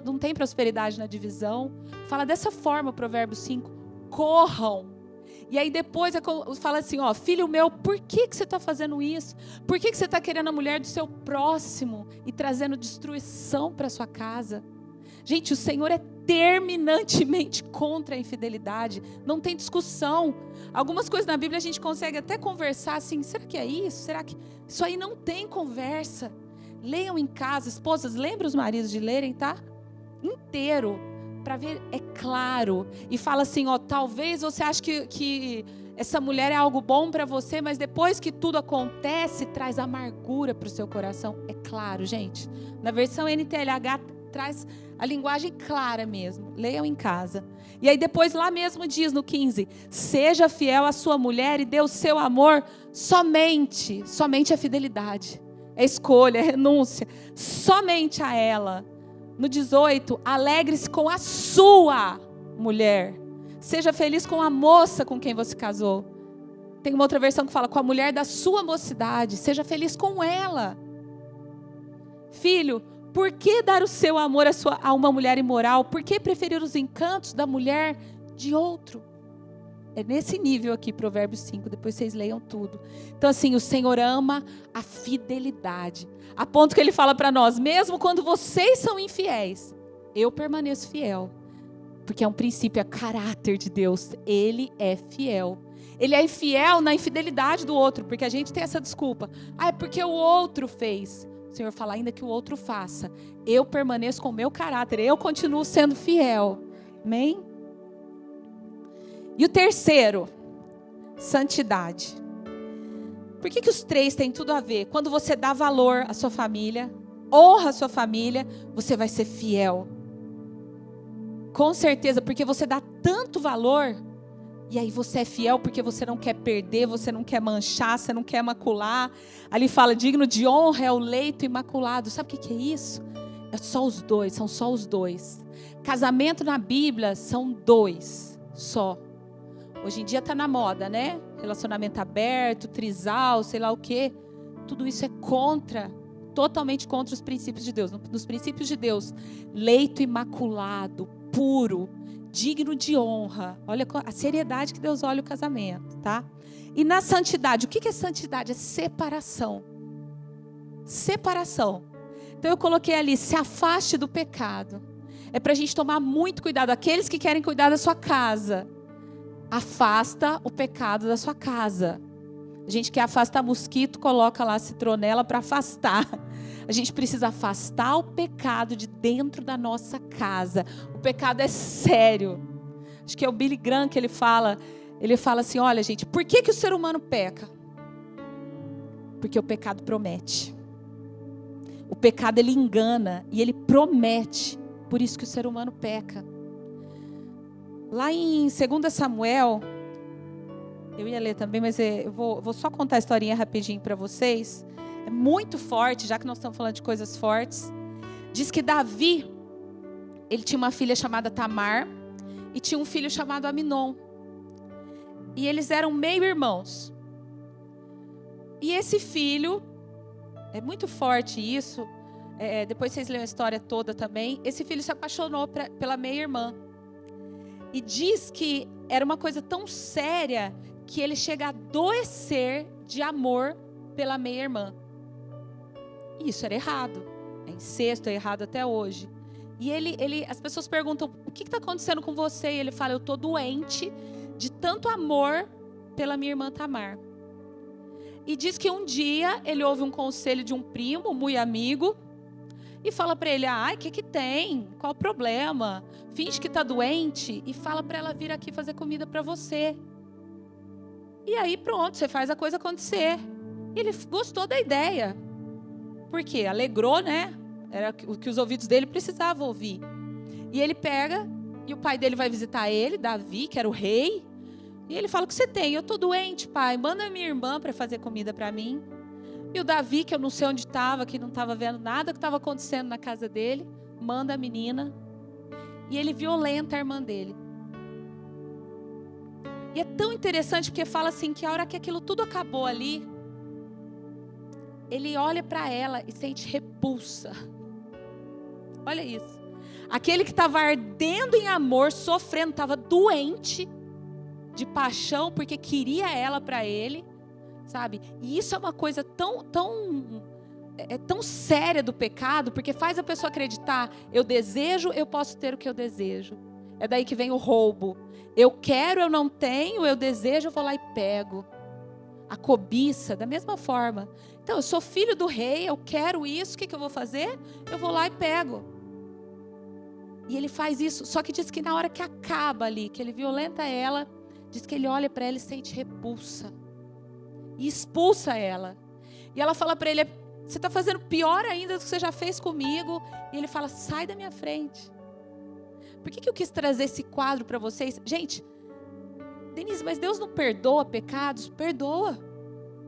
não tem prosperidade na divisão. Fala dessa forma o Provérbios 5, corram. E aí depois fala assim, ó, filho meu, por que você está fazendo isso? Por que você está querendo a mulher do seu próximo e trazendo destruição para sua casa? Gente, o Senhor é terminantemente contra a infidelidade. Não tem discussão. Algumas coisas na Bíblia a gente consegue até conversar assim, será que é isso? Será que... Isso aí não tem conversa. Leiam em casa, esposas, lembrem os maridos de lerem, tá? Inteiro. Para ver, é claro, e fala assim, ó, talvez você ache que essa mulher é algo bom para você, mas depois que tudo acontece, traz amargura para o seu coração. É claro, gente. Na versão NTLH traz a linguagem clara mesmo. Leiam em casa. E aí depois lá mesmo diz no 15, seja fiel à sua mulher e dê o seu amor somente a fidelidade, é escolha, é renúncia, somente a ela. No 18, alegre-se com a sua mulher. Seja feliz com a moça com quem você casou. Tem uma outra versão que fala com a mulher da sua mocidade. Seja feliz com ela. Filho, por que dar o seu amor a uma mulher imoral? Por que preferir os encantos da mulher de outro? É nesse nível aqui, Provérbios 5, depois vocês leiam tudo. Então assim, o Senhor ama a fidelidade. A ponto que Ele fala para nós, mesmo quando vocês são infiéis, eu permaneço fiel. Porque é um princípio, é caráter de Deus. Ele é fiel. Ele é fiel na infidelidade do outro, porque a gente tem essa desculpa. Ah, é porque o outro fez. O Senhor fala, ainda que o outro faça. Eu permaneço com o meu caráter, eu continuo sendo fiel. Amém? E o terceiro, santidade. Por que os três têm tudo a ver? Quando você dá valor à sua família, honra a sua família, você vai ser fiel. Com certeza, porque você dá tanto valor, e aí você é fiel porque você não quer perder, você não quer manchar, você não quer macular. Ali fala, digno de honra é o leito imaculado. Sabe o que é isso? É só os dois, são só os dois. Casamento na Bíblia são dois, só. Hoje em dia está na moda, né? Relacionamento aberto, trisal, sei lá o quê. Tudo isso é totalmente contra os princípios de Deus. Nos princípios de Deus, leito imaculado, puro, digno de honra. Olha a seriedade que Deus olha o casamento, tá? E na santidade, o que é santidade? É separação. Separação. Então eu coloquei ali, se afaste do pecado. É para a gente tomar muito cuidado. Aqueles que querem cuidar da sua casa, afasta o pecado da sua casa. A gente quer afastar mosquito, coloca lá a citronela para afastar. A gente precisa afastar o pecado de dentro da nossa casa. O pecado é sério. Acho que é o Billy Graham que ele fala assim, olha gente, por que o ser humano peca? Porque o pecado promete. O pecado ele engana e ele promete. Por isso que o ser humano peca. Lá em 2 Samuel, eu ia ler também, mas eu vou só contar a historinha rapidinho para vocês. É muito forte, já que nós estamos falando de coisas fortes. Diz que Davi, ele tinha uma filha chamada Tamar e tinha um filho chamado Aminon. E eles eram meio-irmãos. E esse filho, é muito forte isso, depois vocês leem a história toda também. Esse filho se apaixonou pela meia-irmã. E diz que era uma coisa tão séria que ele chega a adoecer de amor pela meia-irmã. E isso era errado. É incesto, é errado até hoje. E as pessoas perguntam, o que está acontecendo com você? E ele fala, eu estou doente de tanto amor pela minha irmã Tamar. E diz que um dia ele ouve um conselho de um primo, muito amigo, e fala para ele, o que tem? Qual o problema? Finge que está doente e fala para ela vir aqui fazer comida para você. E aí pronto, você faz a coisa acontecer. E ele gostou da ideia. Por quê? Alegrou, né? Era o que os ouvidos dele precisavam ouvir. E ele pega, e o pai dele vai visitar ele, Davi, que era o rei. E ele fala, o que você tem? Eu estou doente, pai. Manda minha irmã para fazer comida para mim. E o Davi, que eu não sei onde estava, que não estava vendo nada que estava acontecendo na casa dele, manda a menina. E ele violenta a irmã dele. E é tão interessante porque fala assim, que a hora que aquilo tudo acabou ali, ele olha para ela e sente repulsa. Olha isso. Aquele que estava ardendo em amor, sofrendo, estava doente, de paixão, porque queria ela para ele, sabe? E isso é uma coisa tão séria do pecado, porque faz a pessoa acreditar, eu desejo, eu posso ter o que eu desejo. É daí que vem o roubo. Eu quero, eu não tenho, eu desejo, eu vou lá e pego. A cobiça, da mesma forma. Então, eu sou filho do rei, eu quero isso, o que eu vou fazer? Eu vou lá e pego. E ele faz isso, só que diz que na hora que acaba ali, que ele violenta ela, diz que ele olha para ela e sente repulsa. E expulsa ela. E ela fala para ele, você está fazendo pior ainda do que você já fez comigo. E ele fala, sai da minha frente. Por que eu quis trazer esse quadro para vocês? Gente, Denise, mas Deus não perdoa pecados? Perdoa.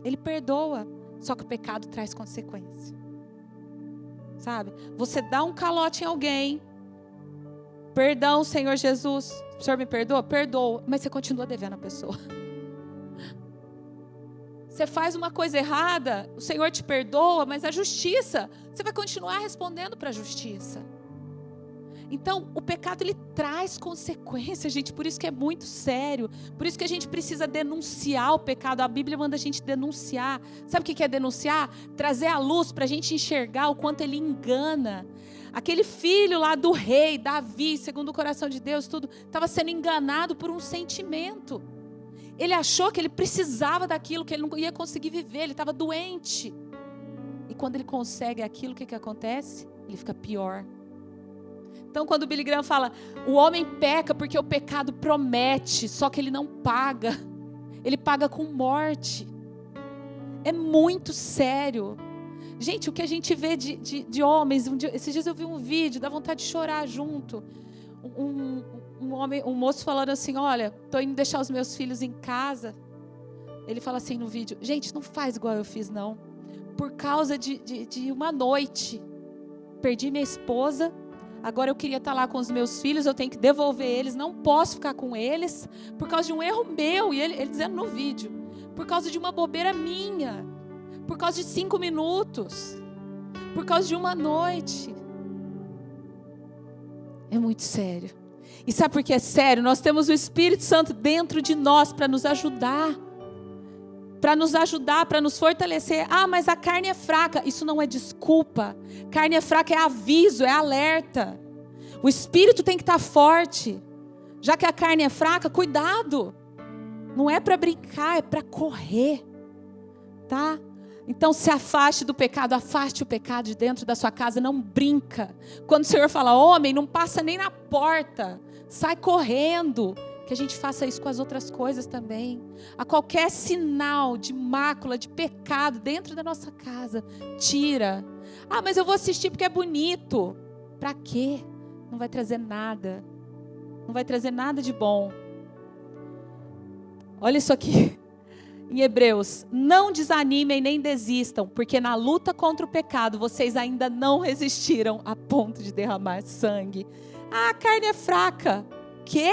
Ele perdoa. Só que o pecado traz consequência. Sabe? Você dá um calote em alguém. Perdão, Senhor Jesus. O Senhor me perdoa? Perdoa. Mas você continua devendo a pessoa. Você faz uma coisa errada, o Senhor te perdoa, mas a justiça, você vai continuar respondendo para a justiça. Então, o pecado, ele traz consequências, gente, por isso que é muito sério, por isso que a gente precisa denunciar o pecado, a Bíblia manda a gente denunciar. Sabe o que é denunciar? Trazer a luz para a gente enxergar o quanto ele engana. Aquele filho lá do rei, Davi, segundo o coração de Deus, tudo, estava sendo enganado por um sentimento. Ele achou que ele precisava daquilo, que ele não ia conseguir viver, ele estava doente. E quando ele consegue aquilo, o que acontece? Ele fica pior. Então, quando o Billy Graham fala, o homem peca porque o pecado promete, só que ele não paga. Ele paga com morte. É muito sério. Gente, o que a gente vê de homens, esses dias eu vi um vídeo, dá vontade de chorar junto. Um moço falando assim, olha, estou indo deixar os meus filhos em casa. Ele fala assim no vídeo, gente, não faz igual eu fiz não. Por causa de uma noite, perdi minha esposa, agora eu queria estar lá com os meus filhos, eu tenho que devolver eles, não posso ficar com eles, por causa de um erro meu. E ele dizendo no vídeo, por causa de uma bobeira minha, por causa de 5 minutos, por causa de uma noite. É muito sério. E sabe por que é sério? Nós temos o Espírito Santo dentro de nós para nos ajudar. Para nos fortalecer. Ah, mas a carne é fraca. Isso não é desculpa. Carne é fraca é aviso, é alerta. O Espírito tem que estar forte. Já que a carne é fraca, cuidado. Não é para brincar, é para correr. Tá? Então se afaste do pecado, afaste o pecado de dentro da sua casa, não brinca. Quando o Senhor fala, homem, não passa nem na porta, sai correndo. Que a gente faça isso com as outras coisas também. A qualquer sinal de mácula, de pecado dentro da nossa casa, tira. Ah, mas eu vou assistir porque é bonito. Para quê? Não vai trazer nada. Não vai trazer nada de bom. Olha isso aqui. Em Hebreus, não desanimem nem desistam, porque na luta contra o pecado, vocês ainda não resistiram a ponto de derramar sangue. Ah, a carne é fraca. Quê?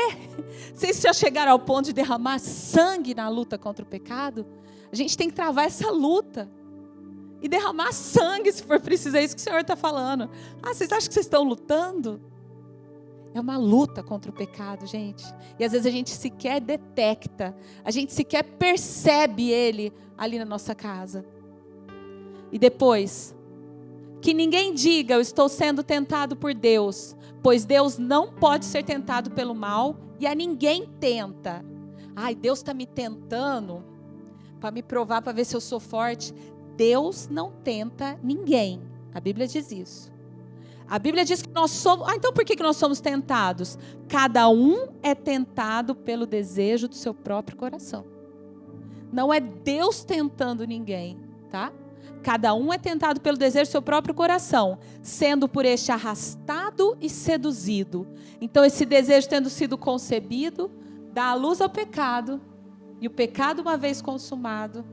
Vocês já chegaram ao ponto de derramar sangue na luta contra o pecado? A gente tem que travar essa luta. E derramar sangue, se for preciso. É isso que o Senhor está falando. Ah, vocês acham que vocês estão lutando? É uma luta contra o pecado, gente. E às vezes a gente sequer detecta. A gente sequer percebe ele ali na nossa casa. E depois, que ninguém diga, eu estou sendo tentado por Deus. Pois Deus não pode ser tentado pelo mal. E a ninguém tenta. Ai, Deus está me tentando para me provar, para ver se eu sou forte. Deus não tenta ninguém. A Bíblia diz isso. A Bíblia diz que nós somos... Ah, então por que nós somos tentados? Cada um é tentado pelo desejo do seu próprio coração. Não é Deus tentando ninguém, tá? Cada um é tentado pelo desejo do seu próprio coração, sendo por este arrastado e seduzido. Então esse desejo tendo sido concebido, dá a luz ao pecado, e o pecado uma vez consumado,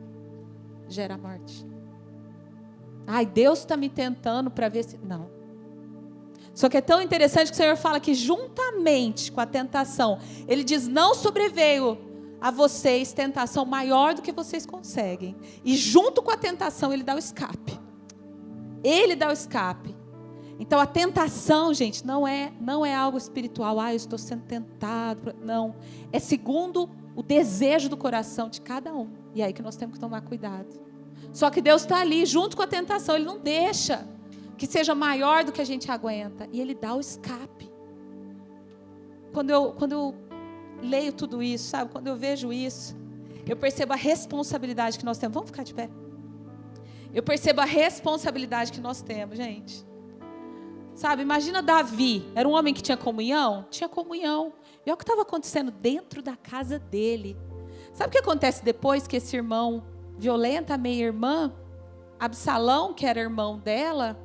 gera morte. Ai, Deus está me tentando para ver se... Não. Só que é tão interessante que o Senhor fala que juntamente com a tentação, Ele diz, não sobreveio a vocês tentação maior do que vocês conseguem. E junto com a tentação, Ele dá o escape. Ele dá o escape. Então a tentação, gente, não é algo espiritual. Eu estou sendo tentado. Não. É segundo o desejo do coração de cada um. E é aí que nós temos que tomar cuidado. Só que Deus está ali junto com a tentação. Ele não deixa que seja maior do que a gente aguenta. E Ele dá o escape. Quando eu leio tudo isso, sabe? Quando eu vejo isso, eu percebo a responsabilidade que nós temos. Vamos ficar de pé? Eu percebo a responsabilidade que nós temos, gente. Sabe, imagina Davi. Era um homem que tinha comunhão? Tinha comunhão. E olha o que estava acontecendo dentro da casa dele. Sabe o que acontece depois que esse irmão violenta a meia-irmã? Absalão, que era irmão dela,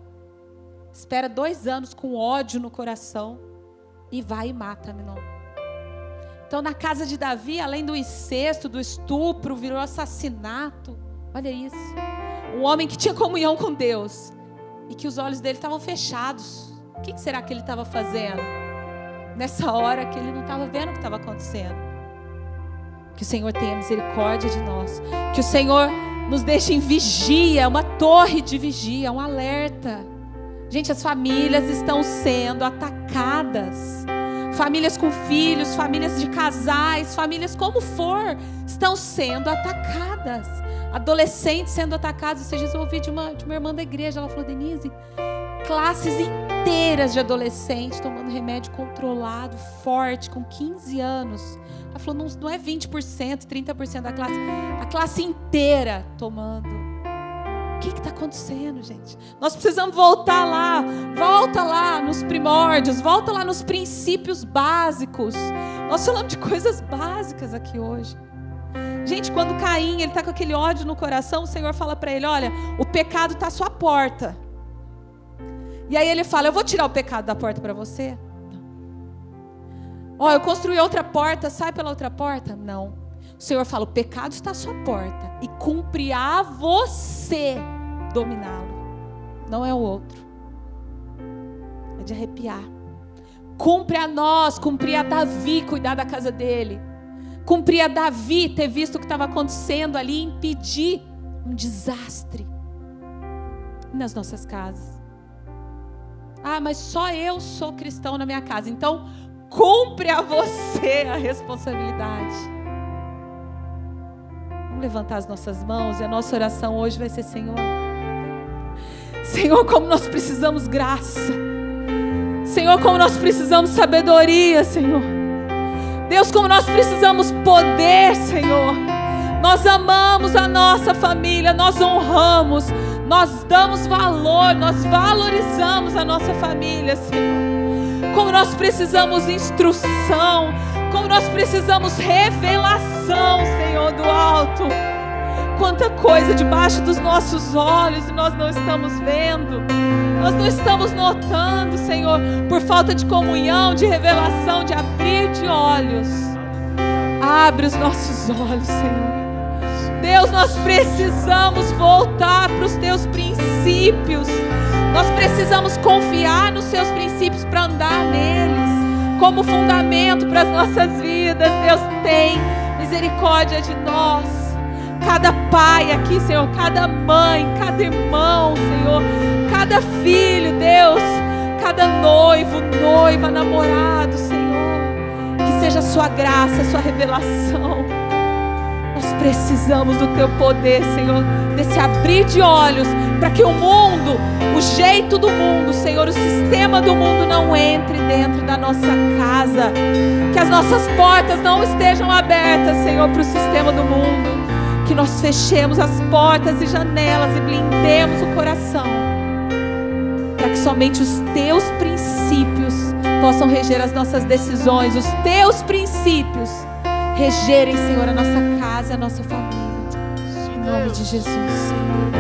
espera 2 anos com ódio no coração e vai e mata Amnon. Então na casa de Davi, além do incesto, do estupro, virou assassinato. Olha isso. Um homem que tinha comunhão com Deus e que os olhos dele estavam fechados. O que será que ele estava fazendo? Nessa hora que ele não estava vendo o que estava acontecendo. Que o Senhor tenha misericórdia de nós. Que o Senhor nos deixe em vigia, uma torre de vigia, um alerta. Gente, as famílias estão sendo atacadas. Famílias com filhos, famílias de casais, famílias como for, estão sendo atacadas. Adolescentes sendo atacados. Esses dias eu ouvi de uma irmã da igreja, ela falou: Denise, classes inteiras de adolescentes tomando remédio controlado, forte, com 15 anos. Ela falou, não é 20%, 30% da classe, a classe inteira tomando. O que está acontecendo, gente? Nós precisamos volta lá nos primórdios, volta lá nos princípios básicos. Nós falamos de coisas básicas aqui hoje. Gente, quando Caim, ele está com aquele ódio no coração, o Senhor fala para ele: olha, o pecado está à sua porta. E aí ele fala: eu vou tirar o pecado da porta para você? Ó, eu construí outra porta, sai pela outra porta? Não. O Senhor fala: o pecado está à sua porta e cumpre a você dominá-lo. Não é o outro. É de arrepiar. Cumpre a nós, cumpre a Davi cuidar da casa dele. Cumprir a Davi ter visto o que estava acontecendo ali e impedir um desastre nas nossas casas. Mas só eu sou cristão na minha casa. Então, cumpre a você a responsabilidade. Vamos levantar as nossas mãos e a nossa oração hoje vai ser: Senhor, como nós precisamos graça. Senhor, como nós precisamos sabedoria, Senhor. Deus, como nós precisamos poder, Senhor. Nós amamos a nossa família, nós honramos, nós damos valor, nós valorizamos a nossa família, Senhor. Como nós precisamos instrução, como nós precisamos revelação, Senhor, do alto. Quanta coisa debaixo dos nossos olhos e nós não estamos vendo. Nós não estamos notando, Senhor, por falta de comunhão, de revelação, de abrir de olhos. Abre os nossos olhos, Senhor. Deus, nós precisamos voltar para os Teus princípios. Nós precisamos confiar nos Seus princípios para andar neles, como fundamento para as nossas vidas. Deus, tem misericórdia de nós. Cada pai aqui, Senhor, cada mãe, cada irmão, Senhor, cada filho, Deus, cada noivo, noiva, namorado, Senhor, que seja a Sua graça, a Sua revelação. Nós precisamos do Teu poder, Senhor, desse abrir de olhos, para que o mundo, o jeito do mundo, Senhor, o sistema do mundo não entre dentro da nossa casa, que as nossas portas não estejam abertas, Senhor, para o sistema do mundo. Que nós fechemos as portas e janelas e blindemos o coração, para que somente os Teus princípios possam reger as nossas decisões, os Teus princípios regerem, Senhor, a nossa casa, a nossa família. Em nome de Jesus, Senhor.